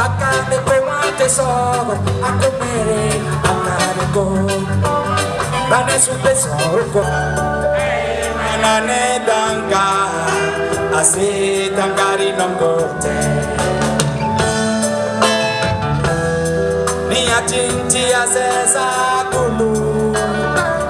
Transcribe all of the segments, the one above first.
Akane komante sobo, akomere, akane ko. Bane supe soko. Nane danga, ase dangari nongote. Ni achinti asesa kulu.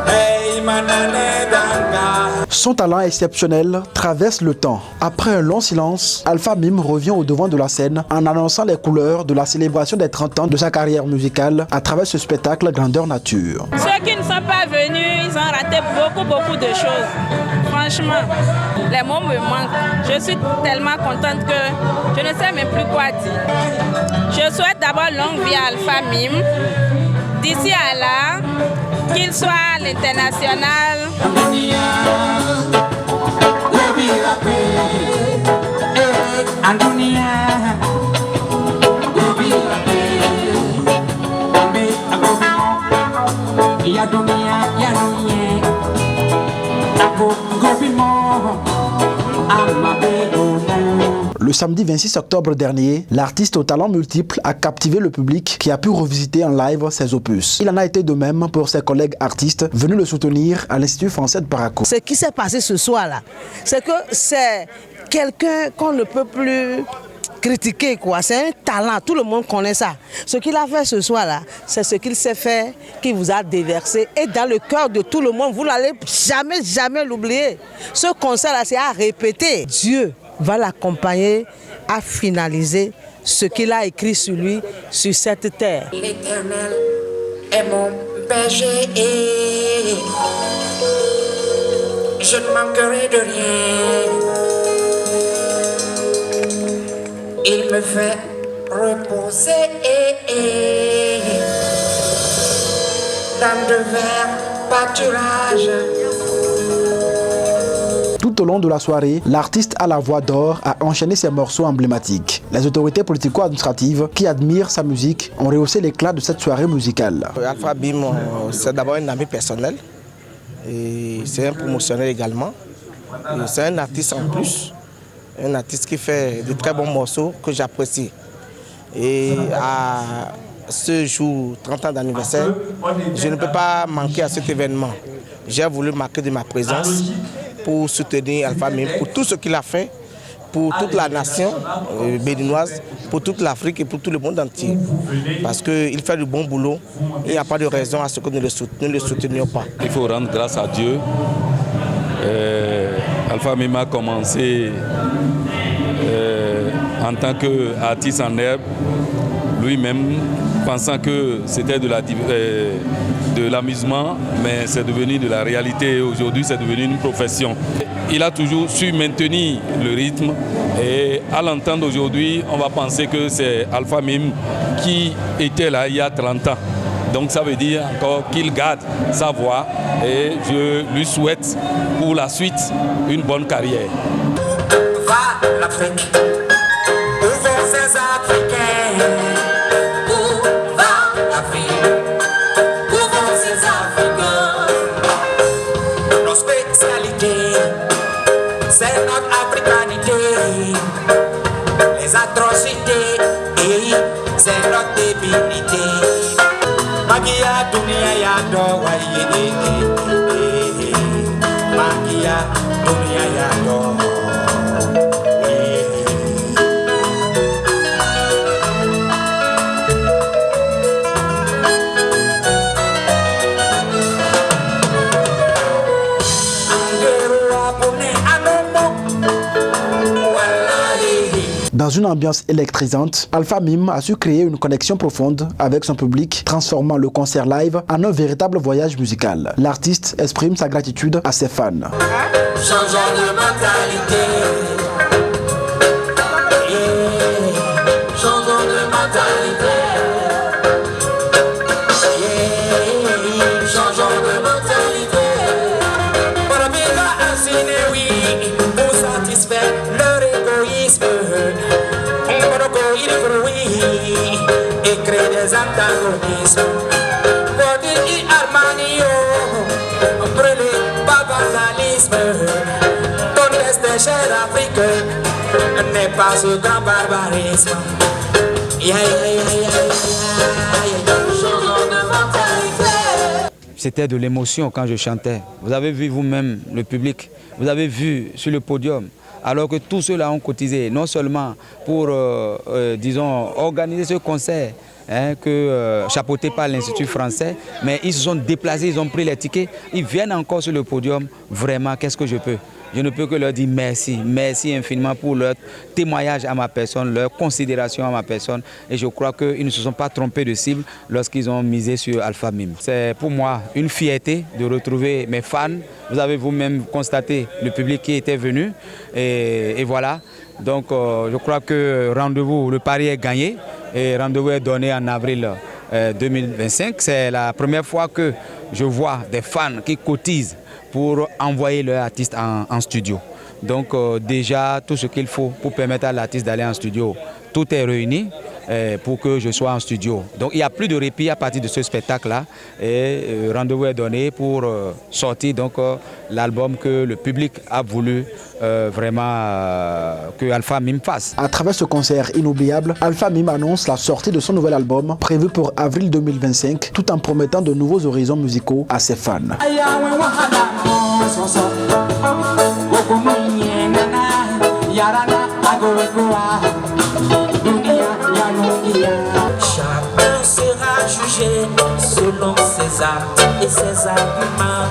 Hey manane danga. Son talent exceptionnel traverse le temps. Après un long silence, Alpha Mime revient au devant de la scène en annonçant les couleurs de la célébration des 30 ans de sa carrière musicale à travers ce spectacle grandeur nature. Ceux qui ne sont pas venus, ils ont raté beaucoup de choses. Franchement, les mots me manquent. Je suis tellement contente que je ne sais même plus quoi dire. Je souhaite d'abord longue vie à Alpha Mime. D'ici à là, qu'il soit à l'international. Le samedi 26 octobre dernier, l'artiste au talent multiple a captivé le public qui a pu revisiter en live ses opus. Il en a été de même pour ses collègues artistes venus le soutenir à l'Institut français de Parakou. Ce qui s'est passé ce soir-là, c'est que c'est quelqu'un qu'on ne peut plus critiquer, quoi. C'est un talent, tout le monde connaît ça. Ce qu'il a fait ce soir-là, c'est ce qu'il s'est fait, qui vous a déversé. Et dans le cœur de tout le monde, vous n'allez jamais l'oublier. Ce concert-là, c'est à répéter. Dieu va l'accompagner à finaliser ce qu'il a écrit sur lui, sur cette terre. L'Éternel est mon berger et je ne manquerai de rien. Il me fait reposer dans de verts pâturages. Tout au long de la soirée, l'artiste à la voix d'or a enchaîné ses morceaux emblématiques. Les autorités politico-administratives qui admirent sa musique ont rehaussé l'éclat de cette soirée musicale. Alpha Mime, c'est d'abord un ami personnel et c'est un promotionnel également. C'est un artiste en plus, un artiste qui fait de très bons morceaux que j'apprécie. Et à ce jour, 30 ans d'anniversaire, je ne peux pas manquer à cet événement. J'ai voulu marquer de ma présence pour soutenir Alpha Mime, pour tout ce qu'il a fait, pour toute la nation béninoise, pour toute l'Afrique et pour tout le monde entier. Parce qu'il fait du bon boulot, il n'y a pas de raison à ce que nous ne le soutenions pas. Il faut rendre grâce à Dieu. Alpha Mime a commencé en tant qu'artiste en herbe, lui-même pensant que c'était de l'amusement, mais c'est devenu de la réalité. Aujourd'hui, c'est devenu une profession. Il a toujours su maintenir le rythme et à l'entendre aujourd'hui, on va penser que c'est Alpha Mime qui était là il y a 30 ans. Donc ça veut dire encore qu'il garde sa voix et je lui souhaite pour la suite une bonne carrière. Va l'Afrique, où vont ces Africains? Où va l'Afrique? Où vont ces Africains? Nos spécialités, c'est notre africanité. Les atrocités, c'est notre débilité. Magia dunia ya do wa yede. Magia dunia ya do. Dans une ambiance électrisante, Alpha Mime a su créer une connexion profonde avec son public, transformant le concert live en un véritable voyage musical. L'artiste exprime sa gratitude à ses fans. Changeons de mentalité. Changeons de mentalité. Changeons de mentalité. Pour vivre ainsi, oui, pour satisfaire leur égoïsme. Et créer des antagonismes. Pour dire harmonie, brûler par vandalisme. Ton destin cher africain n'est pas ce grand barbarisme. C'était de l'émotion quand je chantais. Vous avez vu vous-même le public, vous avez vu sur le podium, alors que tous ceux-là ont cotisé, non seulement pour, disons, organiser ce concert, chapeauté par l'Institut français, mais ils se sont déplacés, ils ont pris les tickets, ils viennent encore sur le podium. Vraiment, qu'est-ce que je peux? Je ne peux que leur dire merci, merci infiniment pour leur témoignage à ma personne, leur considération à ma personne. Et je crois qu'ils ne se sont pas trompés de cible lorsqu'ils ont misé sur Alpha Mime. C'est pour moi une fierté de retrouver mes fans. Vous avez vous-même constaté le public qui était venu. Et voilà. Donc je crois que rendez-vous, le pari est gagné. Et rendez-vous est donné en avril 2025. C'est la première fois que je vois des fans qui cotisent pour envoyer leur artiste en studio. Donc déjà, tout ce qu'il faut pour permettre à l'artiste d'aller en studio, tout est réuni pour que je sois en studio. Donc il n'y a plus de répit à partir de ce spectacle-là. Et rendez-vous est donné pour sortir l'album que le public a voulu vraiment que Alpha Mime fasse. À travers ce concert inoubliable, Alpha Mime annonce la sortie de son nouvel album prévu pour avril 2025, tout en promettant de nouveaux horizons musicaux à ses fans. Chacun sera jugé selon ses actes et ses arguments.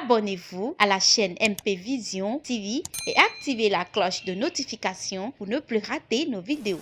Abonnez-vous à la chaîne MP Vision TV et activez la cloche de notification pour ne plus rater nos vidéos.